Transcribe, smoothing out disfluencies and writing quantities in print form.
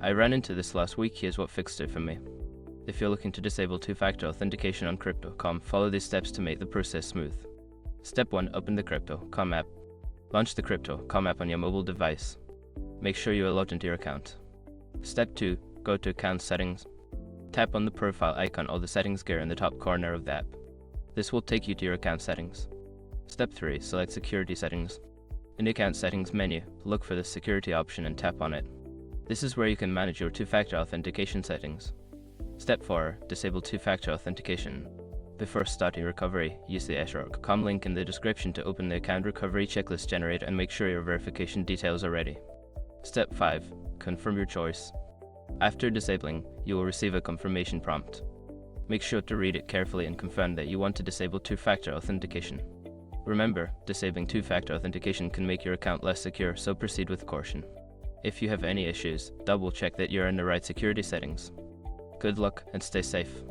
I ran into this last week. Here's what fixed it for me. If you're looking to disable two-factor authentication on Crypto.com, follow these steps to make the process smooth. Step 1. Open the Crypto.com app. Launch the Crypto.com app on your mobile device. Make sure you are logged into your account. Step 2. Go to Account Settings. Tap on the profile icon or the settings gear in the top corner of the app. This will take you to your account settings. Step 3. Select Security Settings. In the Account Settings menu, look for the Security option and tap on it. This is where you can manage your two-factor authentication settings. Step 4. Disable two-factor authentication. Before starting recovery, use the Authentication link in the description to open the account recovery checklist generator and make sure your verification details are ready. Step 5. Confirm your choice. After disabling, you will receive a confirmation prompt. Make sure to read it carefully and confirm that you want to disable two-factor authentication. Remember, disabling two-factor authentication can make your account less secure, so proceed with caution. If you have any issues, double-check that you're in the right security settings. Good luck and stay safe.